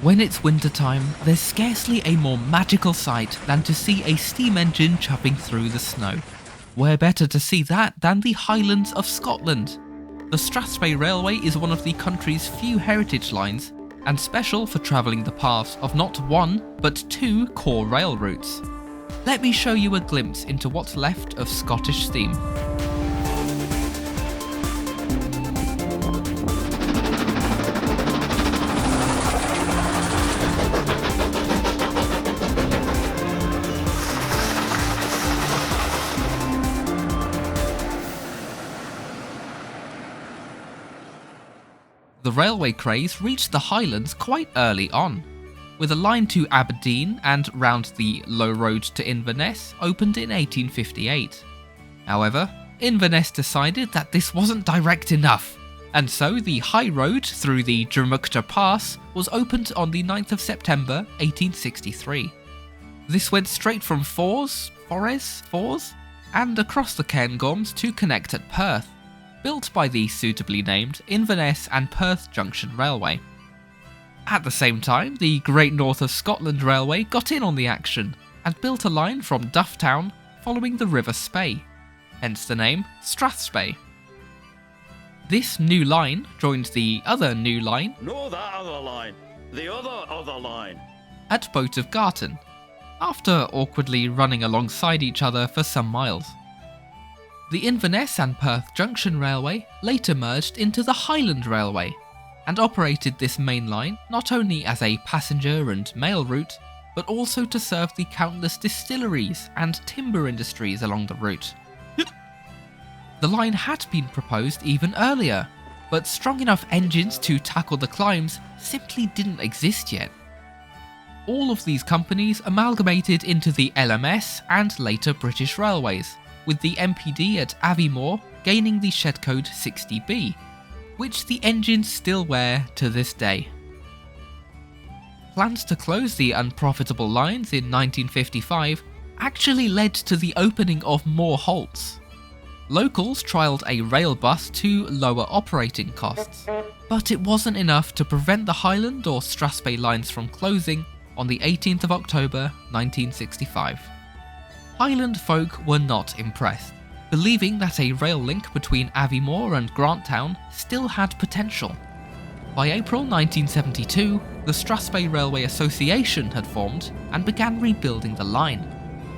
When it's wintertime, there's scarcely a more magical sight than to see a steam engine chuffing through the snow. Where better to see that than the Highlands of Scotland? The Strathspey Railway is one of the country's few heritage lines, and special for travelling the paths of not one, but two core rail routes. Let me show you a glimpse into what's left of Scottish steam. The railway craze reached the Highlands quite early on, with a line to Aberdeen and round the Low Road to Inverness opened in 1858. However, Inverness decided that this wasn't direct enough, and so the High Road through the Drummuchta Pass was opened on the 9th of September 1863. This went straight from Forres, and across the Cairngorms to connect at Perth, built by the suitably named Inverness and Perth Junction Railway. At the same time, the Great North of Scotland Railway got in on the action and built a line from Dufftown following the River Spey, hence the name Strathspey. This new line joined the other new line, No, that other line. The other line. at Boat of Garton, after awkwardly running alongside each other for some miles. The Inverness and Perth Junction Railway later merged into the Highland Railway and operated this main line not only as a passenger and mail route, but also to serve the countless distilleries and timber industries along the route. The line had been proposed even earlier, but strong enough engines to tackle the climbs simply didn't exist yet. All of these companies amalgamated into the LMS and later British Railways, with the MPD at Aviemore gaining the shed code 60B, which the engines still wear to this day. Plans to close the unprofitable lines in 1955 actually led to the opening of more halts. Locals trialled a rail bus to lower operating costs, but it wasn't enough to prevent the Highland or Strathspey lines from closing on the 18th of October 1965. Highland folk were not impressed, believing that a rail link between Aviemore and Grantown still had potential. By April 1972, the Strathspey Railway Association had formed and began rebuilding the line,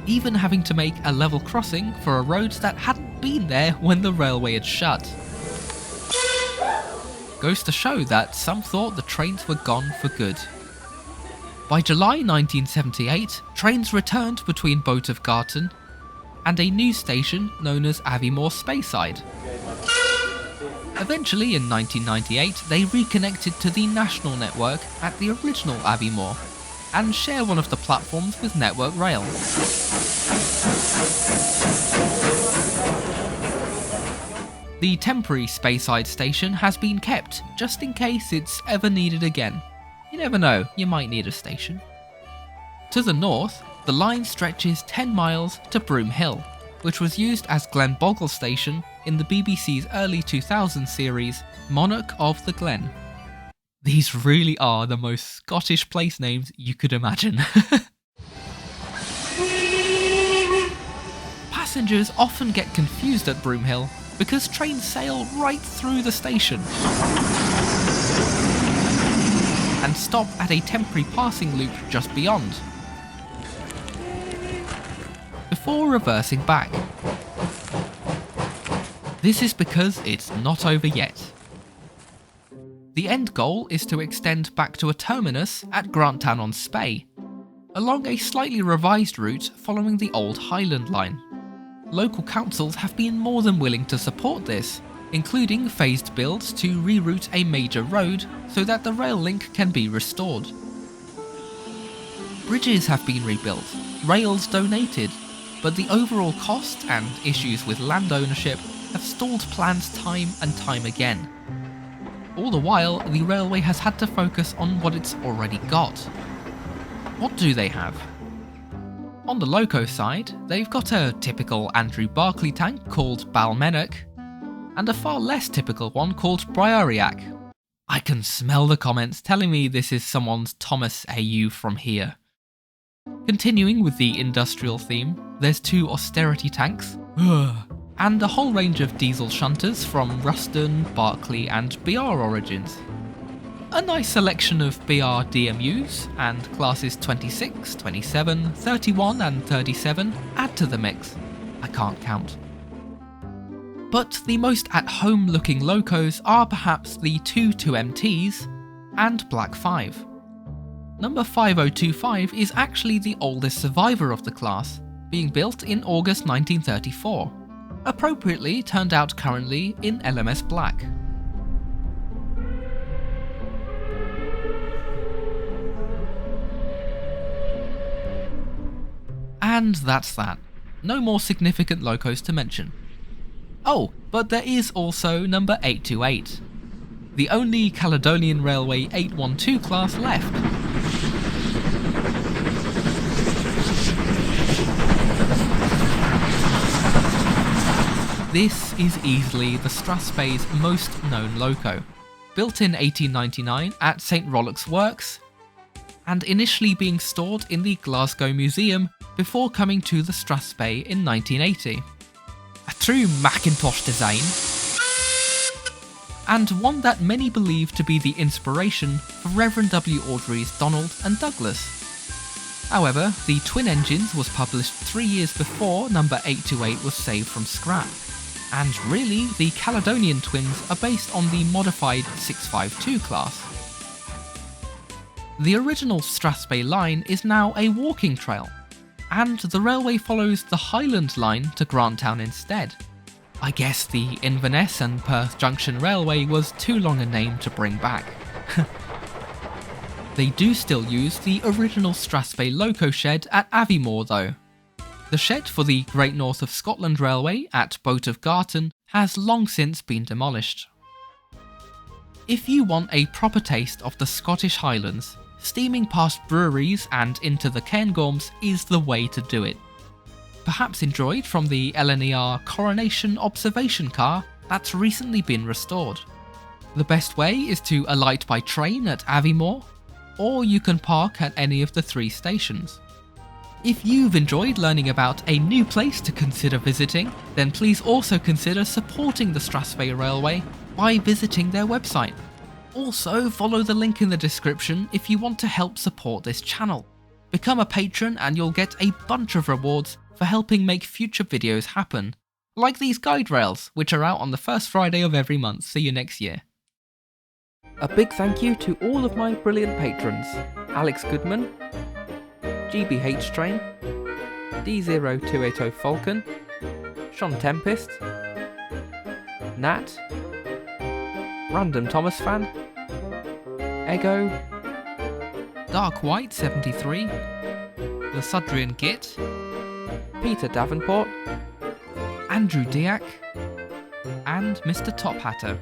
even having to make a level crossing for a road that hadn't been there when the railway had shut. Goes to show that some thought the trains were gone for good. By July 1978, trains returned between Boat of Garton and a new station known as Aviemore Speyside. Eventually in 1998, they reconnected to the national network at the original Aviemore and share one of the platforms with Network Rail. The temporary Speyside station has been kept just in case it's ever needed again. You never know, you might need a station. To the north, the line stretches 10 miles to Broom Hill, which was used as Glenbogle Station in the BBC's early 2000s series Monarch of the Glen. These really are the most Scottish place names you could imagine. Passengers often get confused at Broom Hill because trains sail right through the station and stop at a temporary passing loop just beyond, before reversing back. This is because it's not over yet. The end goal is to extend back to a terminus at Grantown-on-Spey, along a slightly revised route following the old Highland line. Local councils have been more than willing to support this, including phased builds to reroute a major road so that the rail link can be restored. Bridges have been rebuilt, rails donated, but the overall cost and issues with land ownership have stalled plans time and time again. All the while, the railway has had to focus on what it's already got. What do they have? On the loco side, they've got a typical Andrew Barclay tank called Balmenach, and a far less typical one called Briariac. I can smell the comments telling me this is someone's Thomas AU from here. Continuing with the industrial theme, there's 2 austerity tanks, and a whole range of diesel shunters from Ruston, Barclay and BR origins. A nice selection of BR DMUs and classes 26, 27, 31 and 37 add to the mix. I can't count. But the most at-home looking locos are perhaps the 2 2MTs and Black 5. Number 5025 is actually the oldest survivor of the class, being built in August 1934, appropriately turned out currently in LMS Black. And that's that. No more significant locos to mention. Oh, but there is also number 828, the only Caledonian Railway 812 class left. This is easily the Strathspey's most known loco, built in 1899 at St Rollock's Works, and initially being stored in the Glasgow Museum before coming to the Strathspey in 1980. A true Macintosh design, and one that many believe to be the inspiration for Reverend W. Awdry's Donald and Douglas. However, the twin engines was published 3 years before number 828 was saved from scrap, and really the Caledonian twins are based on the modified 652 class. The original Strathspey line is now a walking trail, and the railway follows the Highland line to Granttown instead. I guess the Inverness and Perth Junction Railway was too long a name to bring back. They do still use the original Strathspey loco shed at Aviemore though. The shed for the Great North of Scotland Railway at Boat of Garton has long since been demolished. If you want a proper taste of the Scottish Highlands, steaming past breweries and into the Cairngorms is the way to do it. Perhaps enjoyed from the LNER Coronation observation car that's recently been restored. The best way is to alight by train at Aviemore, or you can park at any of the 3 stations. If you've enjoyed learning about a new place to consider visiting, then please also consider supporting the Strathspey Railway by visiting their website. Also, follow the link in the description if you want to help support this channel. Become a patron and you'll get a bunch of rewards for helping make future videos happen, like these guide rails, which are out on the first Friday of every month. See you next year. A big thank you to all of my brilliant patrons: Alex Goodman, GBH Train, D0280 Falcon, Sean Tempest, Nat, Random Thomas Fan, Ego, Dark White 73, The Sudrian Git, Peter Davenport, Andrew Diak, and Mr. Top Hatter.